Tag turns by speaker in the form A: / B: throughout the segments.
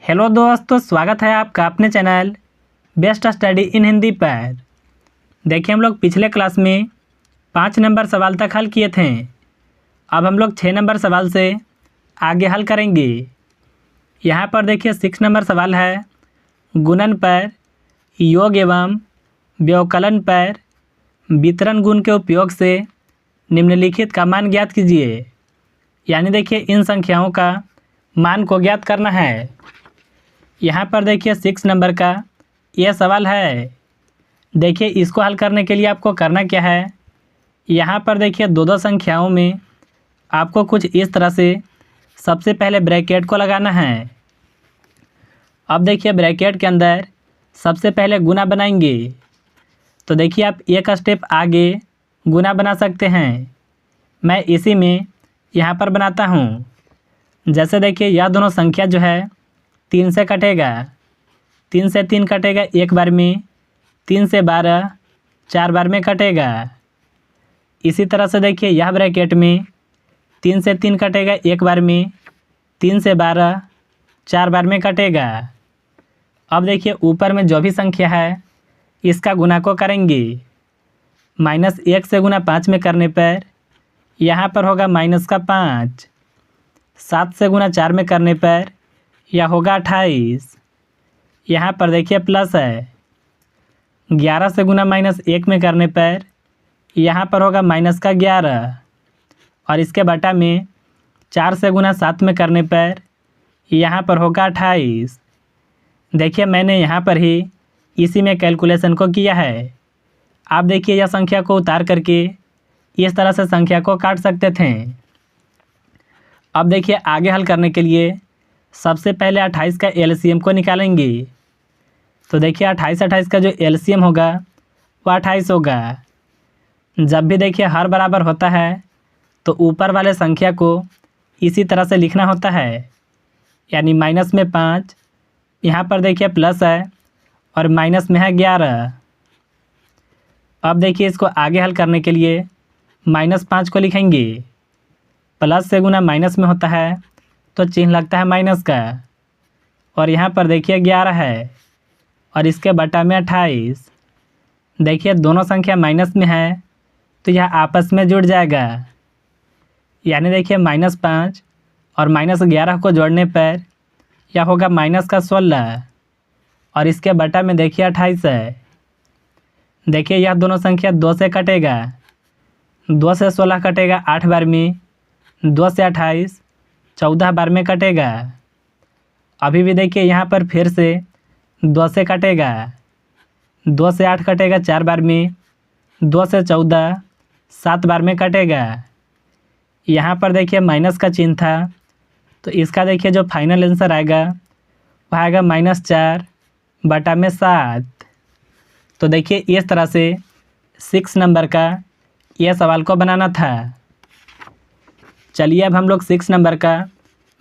A: Hello दोस्तों, स्वागत है आपका अपने channel best study in Hindi पर। देखिए, हम लोग पिछले क्लास में 5 नंबर सवाल तक हल किए थे। अब हम लोग 6 नंबर सवाल से आगे हल करेंगे। यहाँ पर देखिए 6 नंबर सवाल है, गुणन पर, योग एवं व्यवकलन पर वितरण गुण के उपयोग से निम्नलिखित का मान ज्ञात कीजिए। यानी देखिए इन संख्याओं का मान को ज्ञात करना है। यहाँ पर देखिए 6 नंबर का यह सवाल है। देखिए इसको हल करने के लिए आपको करना क्या है, यहाँ पर देखिए दो संख्याओं में आपको कुछ इस तरह से सबसे पहले ब्रैकेट को लगाना है। अब देखिए ब्रैकेट के अंदर सबसे पहले गुना बनाएंगे। तो देखिए आप एक स्टेप आगे गुना बना सकते हैं। मैं इसी में यहाँ पर बनाता हूँ। जैसे देखिए यह दोनों संख्या जो है 3 से कटेगा, 3 से 3 कटेगा एक बार में, 3 से 12 4 बार में कटेगा। इसी तरह से देखिए यह ब्रैकेट में 3 से 3 कटेगा एक बार में, 3 से 12 4 बार में कटेगा। अब देखिए ऊपर में जो भी संख्या है इसका गुना को करेंगे। -1 से गुना 5 में करने पर यहाँ पर होगा -5। 7 से गुना 4 में करने पर यह होगा 28। यहाँ पर देखिए प्लस है। 11 से गुना -1 में करने पर यहाँ पर होगा -11। और इसके बटा में 4 से गुना 7 में करने पर यहाँ पर होगा 28। देखिए मैंने यहाँ पर ही इसी में कैलकुलेशन को किया है। आप देखिए यह संख्या को उतार करके इस तरह से संख्या को काट सकते थे। अब देखिए आगे हल करने के लिए सबसे पहले 28 का एलसीएम को निकालेंगे। तो देखिए 28 का जो एलसीएम होगा वह 28 होगा। जब भी देखिए हर बराबर होता है तो ऊपर वाले संख्या को इसी तरह से लिखना होता है, यानी माइनस में 5, यहाँ पर देखिए प्लस है और माइनस में है 11। अब देखिए इसको आगे हल करने के लिए -5 को लिखेंगे। प्लस से गुना माइनस में होता है तो चिन्ह लगता है माइनस का। और यहाँ पर देखिए 11 है और इसके बटा में 28। देखिए दोनों संख्या माइनस में है तो यह आपस में जुड़ जाएगा। यानी देखिए -5 और -11 को जोड़ने पर यह होगा -16। और इसके बटा में देखिए 28 है। देखिए यह दोनों संख्या 2 से कटेगा। 2 से 16 कटेगा 8 बार में, 2 से 28 14 बार में कटेगा। अभी भी देखिए यहाँ पर फिर से 2 से कटेगा। 2 से 8 कटेगा 4 बार में, 2 से 14 7 बार में कटेगा। यहाँ पर देखिए माइनस का चिन्ह था तो इसका देखिए जो फाइनल आंसर आएगा वह आएगा -4 बटा में 7। तो देखिए इस तरह से 6 नंबर का यह सवाल को बनाना था। चलिए अब हम लोग 6 नंबर का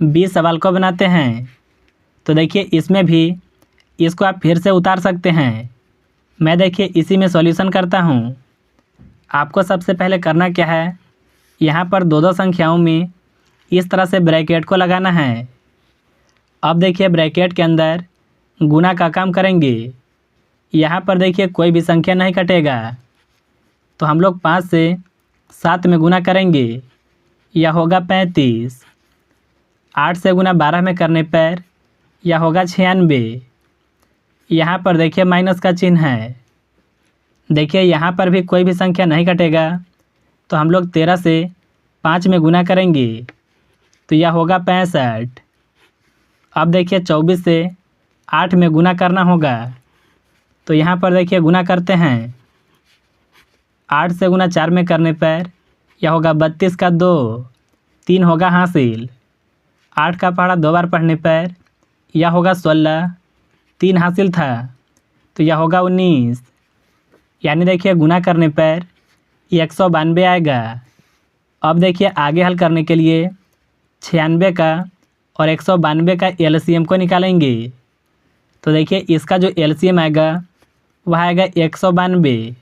A: 20 सवाल को बनाते हैं। तो देखिए इसमें भी इसको आप फिर से उतार सकते हैं। मैं देखिए इसी में सॉल्यूशन करता हूँ। आपको सबसे पहले करना क्या है, यहाँ पर दो संख्याओं में इस तरह से ब्रैकेट को लगाना है। अब देखिए ब्रैकेट के अंदर गुना का काम करेंगे। यहाँ पर देखिए कोई भी संख्या नहीं कटेगा तो हम लोग 5 से 7 में गुना करेंगे, यह होगा 35। 8 से गुना 12 में करने पर यह होगा 96। यहाँ पर देखिए माइनस का चिन्ह है। देखिए यहाँ पर भी कोई भी संख्या नहीं कटेगा तो हम लोग 13 से 5 में गुना करेंगे तो यह होगा 65। अब देखिए 24 से 8 में गुना करना होगा तो यहाँ पर देखिए गुना करते हैं। 8 से गुना 4 में करने पर यह होगा 32 का 2, 3 होगा हासिल। 8 का पहाड़ा 2 बार पढ़ने पर यह होगा 16, 3 हासिल था तो यह होगा 19। यानी देखिए गुना करने पर 192 आएगा। अब देखिए आगे हल करने के लिए 96 का और 192 का एलसीएम को निकालेंगे। तो देखिए इसका जो एलसीएम आएगा वह आएगा 192।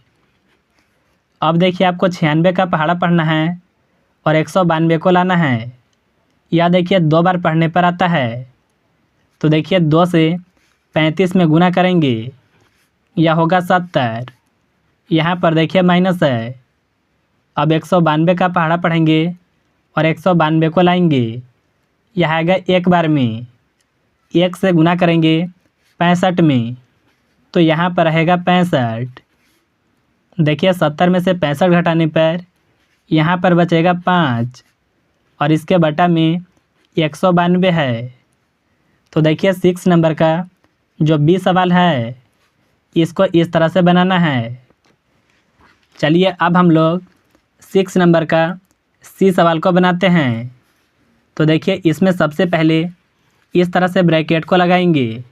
A: अब देखिए आपको 96 का पहाड़ा पढ़ना है और 192 को लाना है। यह देखिए 2 बार पढ़ने पर आता है तो देखिए 2 से 35 में गुना करेंगे, यह होगा 70। यहाँ पर देखिए माइनस है। अब 192 का पहाड़ा पढ़ेंगे और 192 को लाएंगे, यह आएगा एक बार में। 1 से गुना करेंगे 65 में, तो यहाँ पर रहेगा 65। देखिए 70 में से 65 घटाने पर यहाँ पर बचेगा 5 और इसके बटा में 192 है। तो देखिए 6 नंबर का जो बी सवाल है इसको इस तरह से बनाना है। चलिए अब हम लोग 6 नंबर का सी सवाल को बनाते हैं। तो देखिए इसमें सबसे पहले इस तरह से ब्रैकेट को लगाएंगे।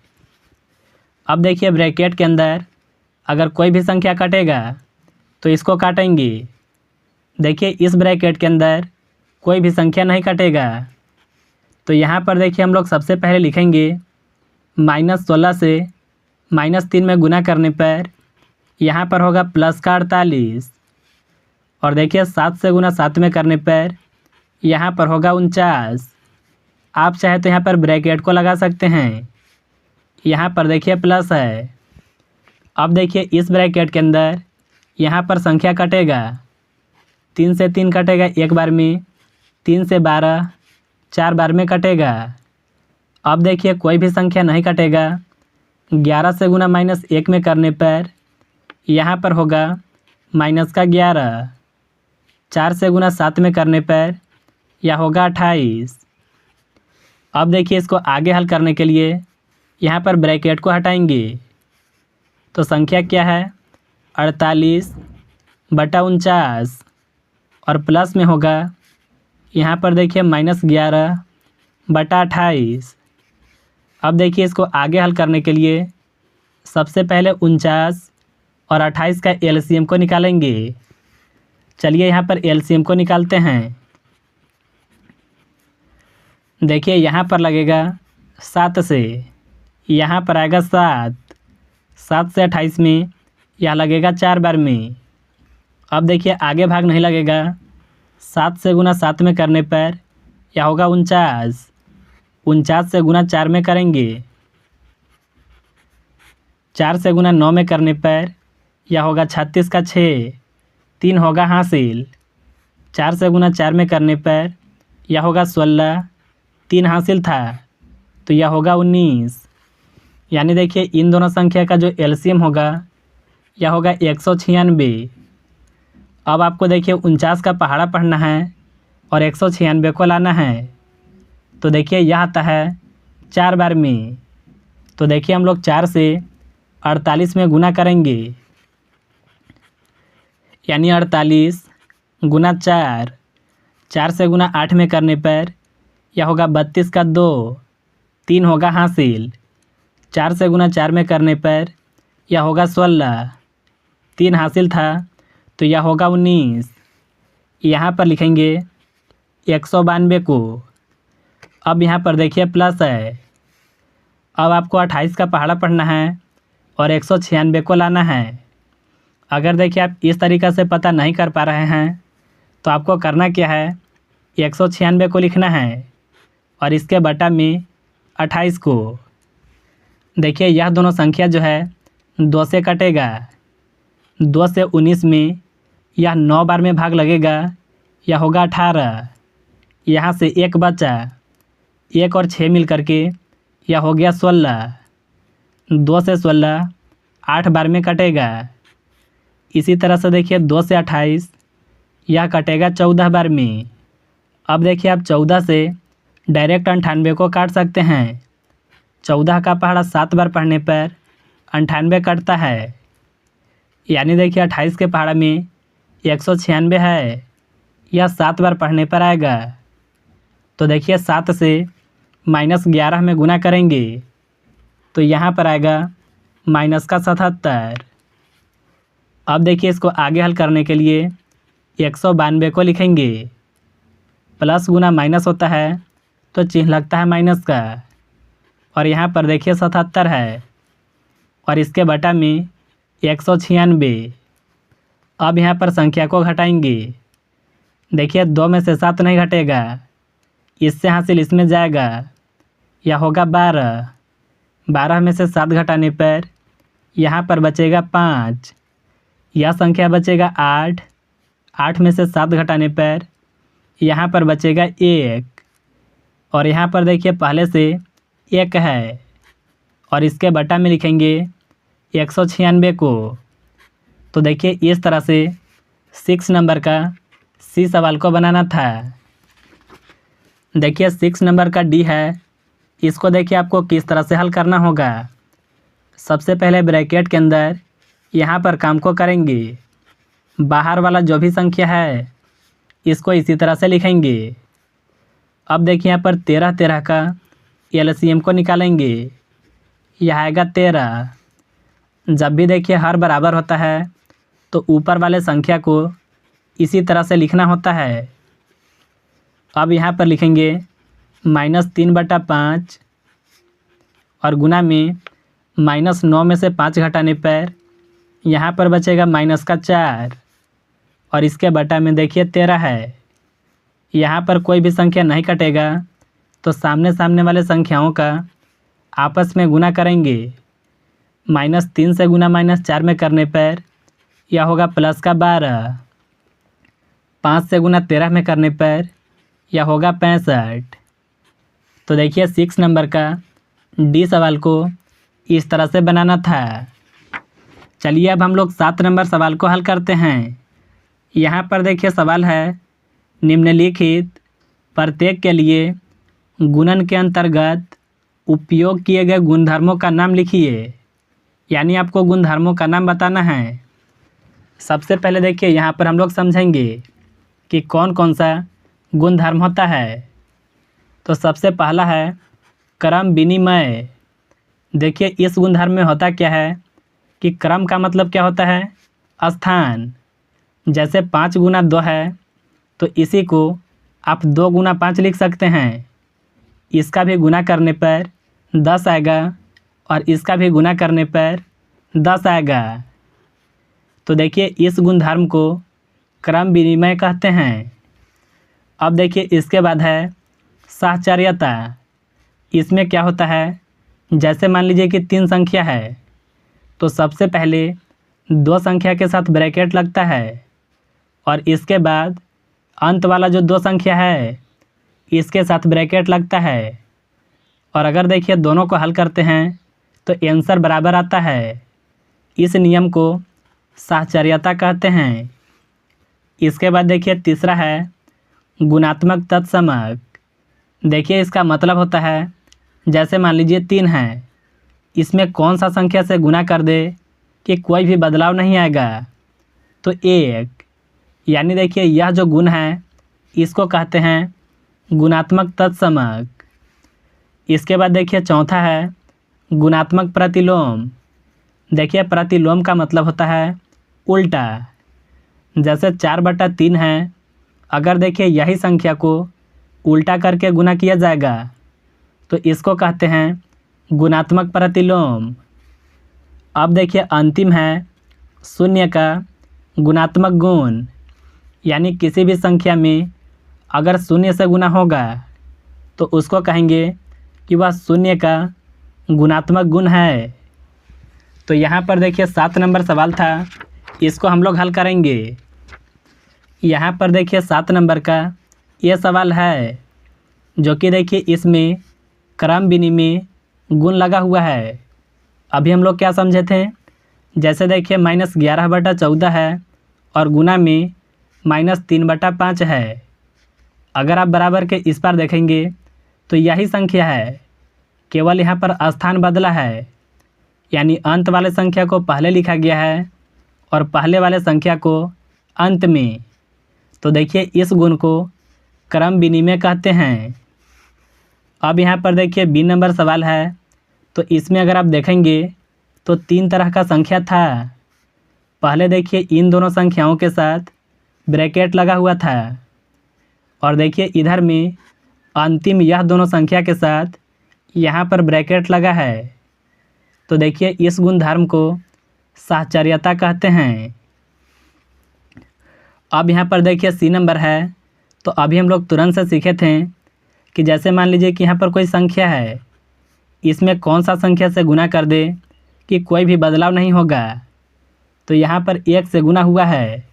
A: अब देखिए ब्रैकेट के अंदर अगर कोई भी संख्या कटेगा तो इसको काटेंगे। देखिए इस ब्रैकेट के अंदर कोई भी संख्या नहीं कटेगा, तो यहाँ पर देखिए हम लोग सबसे पहले लिखेंगे -16 से -3 में गुना करने पर यहाँ पर होगा प्लस का 48। और देखिए 7 से गुना 7 में करने पर यहाँ पर होगा 49। आप चाहे तो यहाँ पर ब्रैकेट को लगा सकते हैं। यहाँ पर देखिए प्लस है। अब देखिए इस ब्रैकेट के अंदर यहाँ पर संख्या कटेगा। 3 से 3 कटेगा एक बार में, 3 से 12 4 बार में कटेगा। अब देखिए कोई भी संख्या नहीं कटेगा। 11 से गुना -1 में करने पर यहाँ पर होगा माइनस का 11। 4 से गुना 7 में करने पर यह होगा 28। अब देखिए इसको आगे हल करने के लिए यहाँ पर ब्रैकेट को हटाएंगे, तो संख्या क्या है 48 बटा 49 और प्लस में होगा यहाँ पर देखिए -11 बटा 28। अब देखिए इसको आगे हल करने के लिए सबसे पहले 49 और 28 का एलसीएम को निकालेंगे। चलिए यहाँ पर एलसीएम को निकालते हैं। देखिए यहाँ पर लगेगा 7 से, यहाँ पर आएगा 7। 7 से 28 में यह लगेगा 4 बार में। अब देखिए आगे भाग नहीं लगेगा। 7 से गुना 7 में करने पर यह होगा 49। 49 से गुना 4 में करेंगे, 4 से गुना 9 में करने पर यह होगा 36 का 6, 3 होगा हासिल। 4 से गुना 4 में करने पर यह होगा 16, 3 हासिल था, तो यह होगा 19। यानी देखिए इन दोनों संख्या का जो एलसीएम होगा यह होगा 196। अब आपको देखिए 49 का पहाड़ा पढ़ना है और 196 को लाना है। तो देखिए यह आता है 4 बार में। तो देखिए हम लोग 4 से 48 में गुना करेंगे, यानी 48 गुना 4। 4 से गुना 8 में करने पर यह होगा 32 का 2, 3 होगा हासिल। 4 से गुना 4 में करने पर यह होगा 16, 3 हासिल था, तो यह होगा 19। यहाँ पर लिखेंगे 192 को। अब यहाँ पर देखिए प्लस है। अब आपको 28 का पहाड़ा पढ़ना है और 196 को लाना है। अगर देखिए आप इस तरीक़ा से पता नहीं कर पा रहे हैं तो आपको करना क्या है, 196 को लिखना है और इसके बटा में 28 को। देखिए यह दोनों संख्या जो है 2 से कटेगा। 2 से 19 में यह 9 बार में भाग लगेगा, यह होगा 18। यहाँ से 1 बचा, 1 और 6 मिल करके यह हो गया 16। 2 से 16 8 बार में कटेगा। इसी तरह से देखिए 2 से 28 यह कटेगा 14 बार में। अब देखिए आप 14 से डायरेक्ट 98 को काट सकते हैं। 14 का पहाड़ा 7 बार पढ़ने पर 98 कटता है, यानी देखिए 28 के पहाड़ा में 196 है, यह 7 बार पढ़ने पर आएगा। तो देखिए 7 से -11 में गुना करेंगे तो यहाँ पर आएगा -77। अब देखिए इसको आगे हल करने के लिए 192 को लिखेंगे। प्लस गुना माइनस होता है तो चिन्ह लगता है माइनस का, और यहाँ पर देखिए 77 है और इसके बटा में 196। अब यहाँ पर संख्या को घटाएंगे। देखिए 2 में से 7 नहीं घटेगा, इससे हासिल इसमें जाएगा, यह होगा 12। 12 में से 7 घटाने पर यहाँ पर बचेगा 5। यह संख्या बचेगा 8। 8 में से 7 घटाने पर यहाँ पर बचेगा 1। और यहाँ पर देखिए पहले से 1 है और इसके बटा में लिखेंगे 196 को। तो देखिए इस तरह से 6 नंबर का सी सवाल को बनाना था। देखिए 6 नंबर का डी है, इसको देखिए आपको किस तरह से हल करना होगा। सबसे पहले ब्रैकेट के अंदर यहाँ पर काम को करेंगे, बाहर वाला जो भी संख्या है इसको इसी तरह से लिखेंगे। अब देखिए यहाँ पर 13 का एलसीएम को निकालेंगे, यह आएगा 13। जब भी देखिए हर बराबर होता है तो ऊपर वाले संख्या को इसी तरह से लिखना होता है। अब यहाँ पर लिखेंगे -3/5 और गुना में -9 में से 5 घटाने पर यहाँ पर बचेगा -4 और इसके बटा में देखिए 13 है। यहाँ पर कोई भी संख्या नहीं कटेगा तो सामने सामने वाले संख्याओं का आपस में गुना करेंगे। -3 से गुना -4 में करने पर यह होगा +12। 5 से गुना 13 में करने पर यह होगा 65। तो देखिए 6 नंबर का डी सवाल को इस तरह से बनाना था। चलिए अब हम लोग 7 नंबर सवाल को हल करते हैं। यहाँ पर देखिए सवाल है, निम्नलिखित प्रत्येक के लिए गुणन के अंतर्गत उपयोग किए गए गुणधर्मों का नाम लिखिए। यानी आपको गुणधर्मों का नाम बताना है। सबसे पहले देखिए यहाँ पर हम लोग समझेंगे कि कौन कौन सा गुणधर्म होता है। तो सबसे पहला है क्रम विनिमय। देखिए इस गुणधर्म में होता क्या है कि क्रम का मतलब क्या होता है, स्थान। जैसे 5 गुना 2 है तो इसी को आप 2 गुना 5 लिख सकते हैं। इसका भी गुना करने पर 10 आएगा और इसका भी गुना करने पर 10 आएगा। तो देखिए इस गुणधर्म को क्रम विनिमय कहते हैं। अब देखिए इसके बाद है साहचर्यता। इसमें क्या होता है, जैसे मान लीजिए कि 3 संख्या है तो सबसे पहले 2 संख्या के साथ ब्रैकेट लगता है और इसके बाद अंत वाला जो 2 संख्या है इसके साथ ब्रैकेट लगता है। और अगर देखिए दोनों को हल करते हैं तो आंसर बराबर आता है। इस नियम को साहचर्यता कहते हैं। इसके बाद देखिए तीसरा है गुणात्मक तत्समक। देखिए इसका मतलब होता है, जैसे मान लीजिए 3 है, इसमें कौन सा संख्या से गुना कर दे कि कोई भी बदलाव नहीं आएगा, तो 1। यानी देखिए यह जो गुण है इसको कहते हैं गुणात्मक तत्समक। इसके बाद देखिए चौथा है गुणात्मक प्रतिलोम। देखिए प्रतिलोम का मतलब होता है उल्टा। जैसे 4/3 है, अगर देखिए यही संख्या को उल्टा करके गुना किया जाएगा तो इसको कहते हैं गुणात्मक प्रतिलोम। अब देखिए अंतिम है 0 का गुणात्मक गुण। यानी किसी भी संख्या में अगर 0 से गुना होगा तो उसको कहेंगे कि वह 0 का गुणात्मक गुण है। तो यहाँ पर देखिए 7 नंबर सवाल था, इसको हम लोग हल करेंगे। यहाँ पर देखिए 7 नंबर का ये सवाल है, जो कि देखिए इसमें क्रम विनिमय गुण लगा हुआ है। अभी हम लोग क्या समझे थे, जैसे देखिए -11/14 है और गुना में -3/5 है। अगर आप बराबर के इस पर देखेंगे तो यही संख्या है, केवल यहाँ पर स्थान बदला है। यानी अंत वाले संख्या को पहले लिखा गया है और पहले वाले संख्या को अंत में। तो देखिए इस गुण को क्रम विनिमय कहते हैं। अब यहाँ पर देखिए बी नंबर सवाल है, तो इसमें अगर आप देखेंगे तो 3 तरह का संख्या था। पहले देखिए इन दोनों संख्याओं के साथ ब्रैकेट लगा हुआ था और देखिए इधर में अंतिम यह दोनों संख्या के साथ यहाँ पर ब्रैकेट लगा है। तो देखिए इस गुणधर्म को साहचर्यता कहते हैं। अब यहाँ पर देखिए सी नंबर है, तो अभी हम लोग तुरंत से सीखे थे कि जैसे मान लीजिए कि यहाँ पर कोई संख्या है, इसमें कौन सा संख्या से गुना कर दे कि कोई भी बदलाव नहीं होगा। तो यहाँ पर 1 से गुना हुआ है,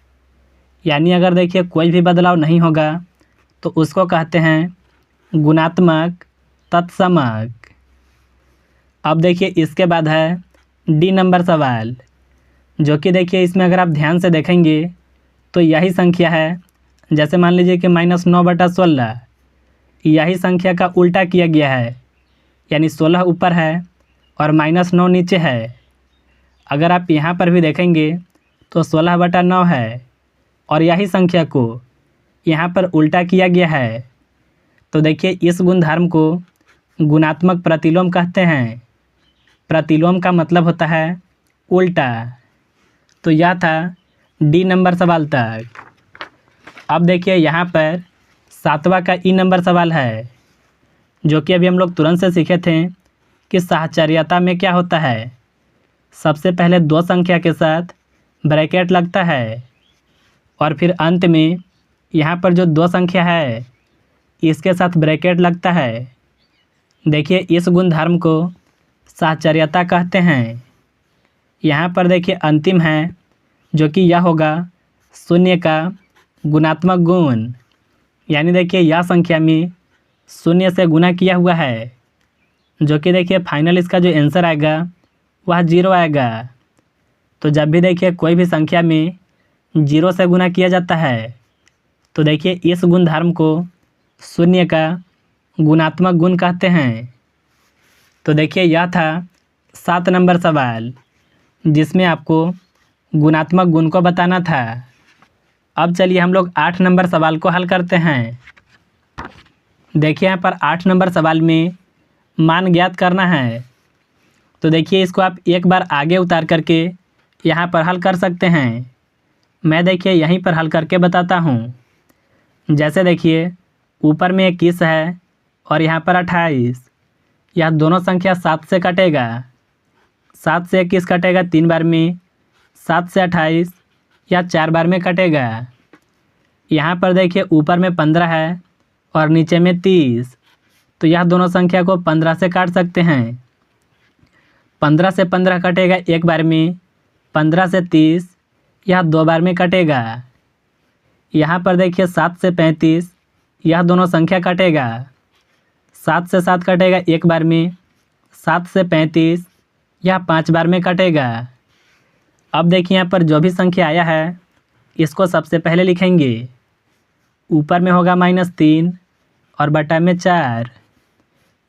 A: यानी अगर देखिए कोई भी बदलाव नहीं होगा तो उसको कहते हैं गुणात्मक तत्समक। अब देखिए इसके बाद है डी नंबर सवाल, जो कि देखिए इसमें अगर आप ध्यान से देखेंगे तो यही संख्या है। जैसे मान लीजिए कि -9/16, यही संख्या का उल्टा किया गया है, यानी 16 ऊपर है और -9 नीचे है। अगर आप यहाँ पर भी देखेंगे तो 16/9 है और यही संख्या को यहाँ पर उल्टा किया गया है। तो देखिए इस गुणधर्म को गुणात्मक प्रतिलोम कहते हैं। प्रतिलोम का मतलब होता है उल्टा। तो यह था डी नंबर सवाल तक। अब देखिए यहाँ पर 7वां का ई नंबर सवाल है, जो कि अभी हम लोग तुरंत से सीखे थे कि साहचर्यता में क्या होता है। सबसे पहले दो संख्या के साथ ब्रैकेट लगता है और फिर अंत में यहाँ पर जो दो संख्या है इसके साथ ब्रैकेट लगता है। देखिए इस गुणधर्म को साहचर्यता कहते हैं। यहाँ पर देखिए अंतिम है, जो कि यह होगा 0 का गुणात्मक गुण, यानी देखिए यह संख्या में 0 से गुना किया हुआ है, जो कि देखिए फाइनल इसका जो आंसर आएगा वह 0 आएगा। तो जब भी देखिए कोई भी संख्या में 0 से गुना किया जाता है तो देखिए इस गुणधर्म को 0 का गुणात्मक गुण कहते हैं। तो देखिए यह था 7 नंबर सवाल, जिसमें आपको गुणात्मक गुण को बताना था। अब चलिए हम लोग 8 नंबर सवाल को हल करते हैं। देखिए यहाँ पर 8 नंबर सवाल में मान ज्ञात करना है। तो देखिए इसको आप एक बार आगे उतार करके यहाँ पर हल कर सकते हैं। मैं देखिए यहीं पर हल करके बताता हूँ। जैसे देखिए ऊपर में 21 है और यहाँ पर 28। यह दोनों संख्या 7 से कटेगा। 7 से 21 कटेगा 3 बार में, 7 से 28 यह 4 बार में कटेगा। यहाँ पर देखिए ऊपर में 15 है और नीचे में 30, तो यह दोनों संख्या को 15 से काट सकते हैं। 15 से 15 कटेगा 1 बार में, 15 से 30 यह 2 बार में कटेगा। यहाँ पर देखिए 7 से 35 यह दोनों संख्या कटेगा। 7 से 7 कटेगा 1 बार में, 7 से 35 यह 5 बार में कटेगा। अब देखिए यहाँ पर जो भी संख्या आया है इसको सबसे पहले लिखेंगे। ऊपर में होगा -3 और बटा में 4।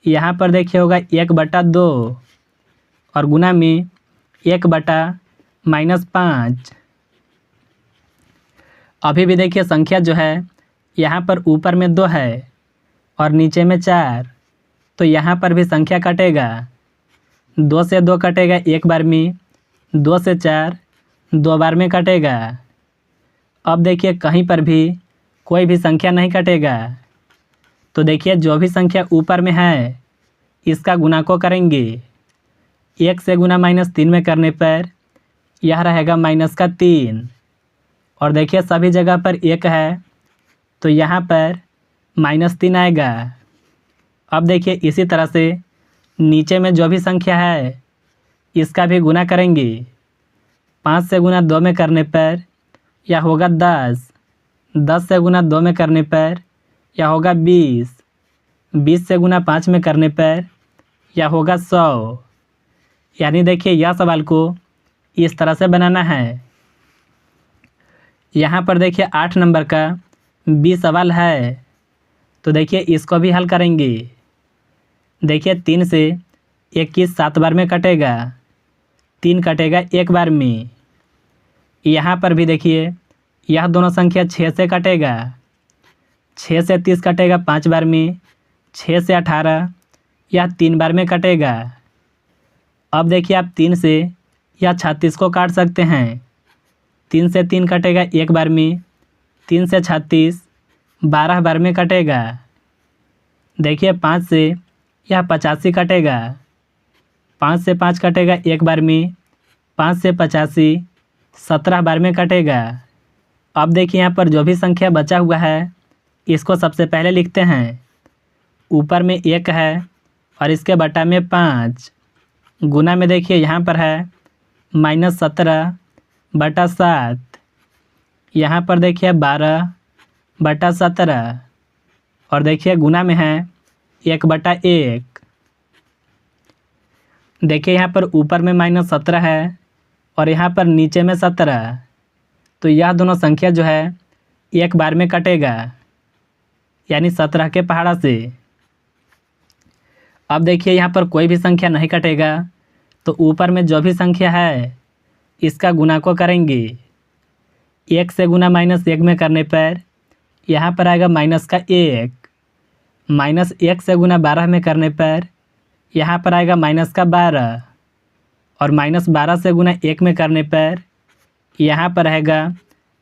A: यहाँ पर देखिए होगा 1/2 और गुना में 1/-5। अभी भी देखिए संख्या जो है यहाँ पर ऊपर में 2 है और नीचे में 4, तो यहाँ पर भी संख्या कटेगा। 2 से 2 कटेगा 1 बार में, 2 से 4 2 बार में कटेगा। अब देखिए कहीं पर भी कोई भी संख्या नहीं कटेगा। तो देखिए जो भी संख्या ऊपर में है इसका गुणा को करेंगे। 1 से गुना -3 में करने पर यह रहेगा -3। और देखिए सभी जगह पर 1 है तो यहाँ पर -3 आएगा। अब देखिए इसी तरह से नीचे में जो भी संख्या है इसका भी गुना करेंगे। 5 से गुना 2 में करने पर यह होगा 10। 10 से गुना 2 में करने पर यह होगा 20। 20 से गुना 5 में करने पर यह होगा 100। यानी देखिए यह सवाल को इस तरह से बनाना है। यहाँ पर देखिए 8 नंबर का बी सवाल है, तो देखिए इसको भी हल करेंगे। देखिए 3 से 21 7 बार में कटेगा, 3 कटेगा 1 बार में। यहाँ पर भी देखिए यह दोनों संख्या 6 से कटेगा। 6 से 30 कटेगा 5 बार में, 6 से 18 यह 3 बार में कटेगा। अब देखिए आप 3 से यह 36 को काट सकते हैं। 3 से 3 कटेगा 1 बार में, 3 से 36 12 बार में कटेगा। देखिए 5 से यह 85 कटेगा। 5 से 5 कटेगा 1 बार में, 5 से 85 17 बार में कटेगा। अब देखिए यहाँ पर जो भी संख्या बचा हुआ है इसको सबसे पहले लिखते हैं। ऊपर में 1 है और इसके बटा में 5। गुना में देखिए यहाँ पर है -17/7। यहाँ पर देखिए 12/17 और देखिए गुना में है 1/1। देखिए यहाँ पर ऊपर में -17 है और यहाँ पर नीचे में 17, तो यह दोनों संख्या जो है एक बार में कटेगा, यानी 17 के पहाड़ा से। अब देखिए यहाँ पर कोई भी संख्या नहीं कटेगा, तो ऊपर में जो भी संख्या है इसका गुना को करेंगे। 1 से गुना -1 में करने पर यहाँ पर आएगा -1। -1 से गुना 12 में करने पर यहाँ पर आएगा -12। और -12 से गुना 1 में करने पर यहाँ पर रहेगा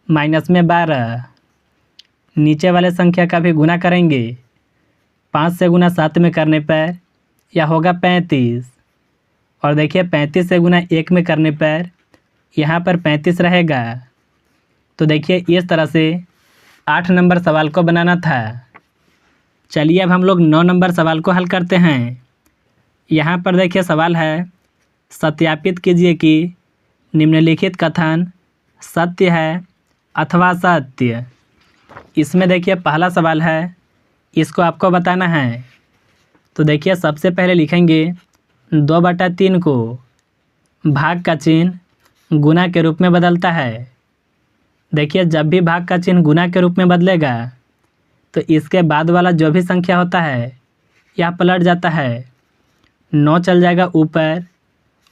A: -12। नीचे वाले संख्या का भी गुना करेंगे। 5 से गुना 7 में करने पर यह होगा 35। और देखिए 35 से गुना 1 में करने पर यहाँ पर 35 रहेगा। तो देखिए इस तरह से 8 नंबर सवाल को बनाना था। चलिए अब हम लोग 9 नंबर सवाल को हल करते हैं। यहाँ पर देखिए सवाल है, सत्यापित कीजिए कि निम्नलिखित कथन सत्य है अथवा असत्य। इसमें देखिए पहला सवाल है, इसको आपको बताना है। तो देखिए सबसे पहले लिखेंगे 2/3 को भाग का चिन्ह गुना के रूप में बदलता है। देखिए जब भी भाग का चिन्ह गुना के रूप में बदलेगा तो इसके बाद वाला जो भी संख्या होता है यह पलट जाता है। 9 चल जाएगा ऊपर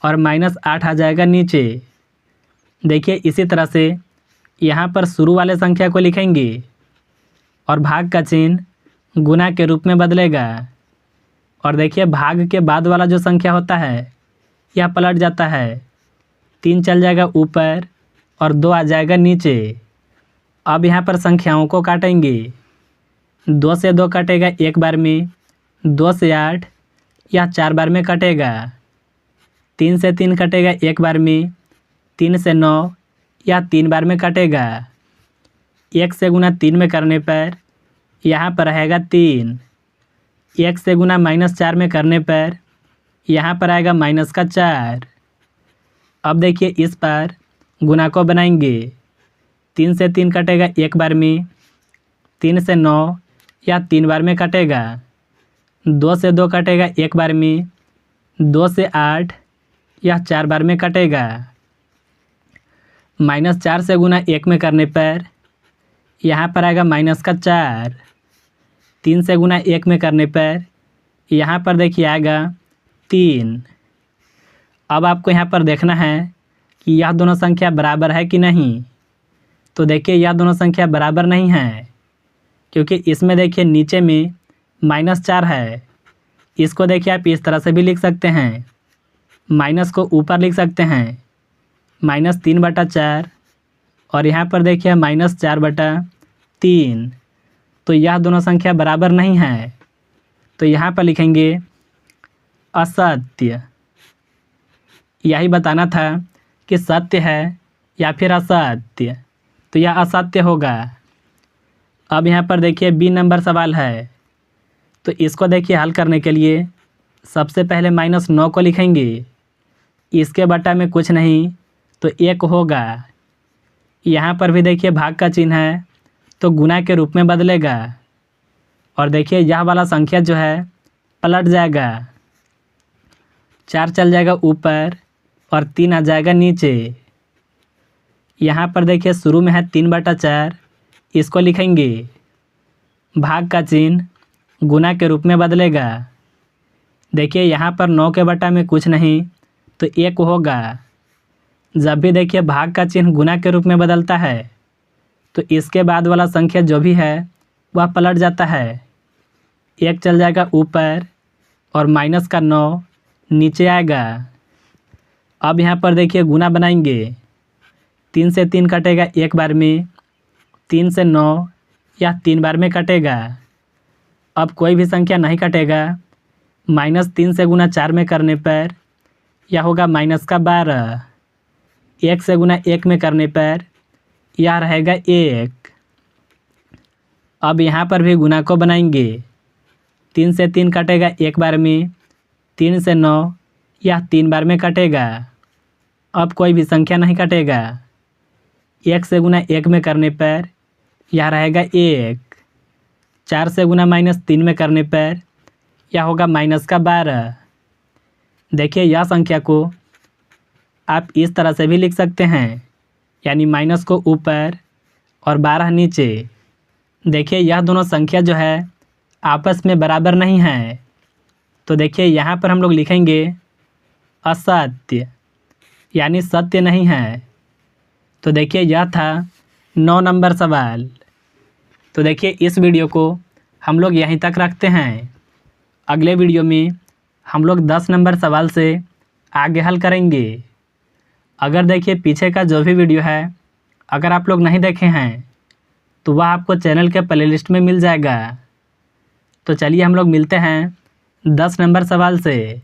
A: और -8 आ जाएगा नीचे। देखिए इसी तरह से यहाँ पर शुरू वाले संख्या को लिखेंगे और भाग का चिन्ह गुना के रूप में बदलेगा। और देखिए भाग के बाद वाला जो संख्या होता है यह पलट जाता है। 3 चल जाएगा ऊपर और 2 आ जाएगा नीचे। अब यहाँ पर संख्याओं को काटेंगे। 2 से 2 कटेगा एक बार में, 2 से 8 यह 4 बार में कटेगा। 3 से 3 कटेगा एक बार में, 3 से 9 यह 3 बार में कटेगा। 1 से गुना 3 में करने पर यहाँ पर रहेगा 3। 1 से गुना -4 में करने पर यहाँ पर आएगा -4। अब देखिए इस पर गुना को बनाएंगे। 3 से 3 कटेगा एक बार में, 3 से 9 या 3 बार में कटेगा। 2 से 2 कटेगा एक बार में, 2 से 8 यह 4 बार में कटेगा। -4 से गुना 1 में करने पर यहाँ पर आएगा -4। 3 से गुना 1 में करने पर यहाँ पर देखिए आएगा 3। अब आपको यहाँ पर देखना है कि यह दोनों संख्या बराबर है कि नहीं। तो देखिए यह दोनों संख्या बराबर नहीं है, क्योंकि इसमें देखिए नीचे में -4 है। इसको देखिए आप इस तरह से भी लिख सकते हैं, माइनस को ऊपर लिख सकते हैं -3/4 और यहाँ पर देखिए -4/3। तो यह दोनों संख्या बराबर नहीं है, तो यहाँ पर लिखेंगे असत्य। यही बताना था कि सत्य है या फिर असत्य, तो यह असत्य होगा। अब यहाँ पर देखिए बी नंबर सवाल है, तो इसको देखिए हल करने के लिए सबसे पहले -9 को लिखेंगे। इसके बटा में कुछ नहीं तो 1 होगा। यहाँ पर भी देखिए भाग का चिन्ह है तो गुना के रूप में बदलेगा। और देखिए यह वाला संख्या जो है पलट जाएगा। 4 चल जाएगा ऊपर और 3 आ जाएगा नीचे। यहाँ पर देखिए शुरू में है 3/4, इसको लिखेंगे। भाग का चिन्ह गुना के रूप में बदलेगा। देखिए यहाँ पर 9 के बटा में कुछ नहीं तो 1 होगा। जब भी देखिए भाग का चिन्ह गुना के रूप में बदलता है तो इसके बाद वाला संख्या जो भी है वह पलट जाता है। 1 चल जाएगा ऊपर और -9 नीचे आएगा। अब यहाँ पर देखिए गुना बनाएंगे। 3 से 3 कटेगा एक बार में, 3 से 9 या 3 बार में कटेगा। अब कोई भी संख्या नहीं कटेगा। -3 से गुना 4 में करने पर यह होगा -12। 1 से गुना 1 में करने पर यह रहेगा 1। अब यहाँ पर भी गुना को बनाएंगे। 3 से 3 कटेगा एक बार में, 3 से 9 यह 3 बार में कटेगा। अब कोई भी संख्या नहीं कटेगा। 1 से गुना 1 में करने पर यह रहेगा 1। 4 से गुना -3 में करने पर यह होगा -12। देखिए यह संख्या को आप इस तरह से भी लिख सकते हैं, यानी माइनस को ऊपर और 12 नीचे। देखिए यह दोनों संख्या जो है आपस में बराबर नहीं है, तो देखिए यहाँ पर हम लोग लिखेंगे असत्य, यानी सत्य नहीं है। तो देखिए यह था 9 नंबर सवाल। तो देखिए इस वीडियो को हम लोग यहीं तक रखते हैं। अगले वीडियो में हम लोग 10 नंबर सवाल से आगे हल करेंगे। अगर देखिए पीछे का जो भी वीडियो है अगर आप लोग नहीं देखे हैं तो वह आपको चैनल के प्लेलिस्ट में मिल जाएगा। तो चलिए हम लोग मिलते हैं 10 नंबर सवाल से।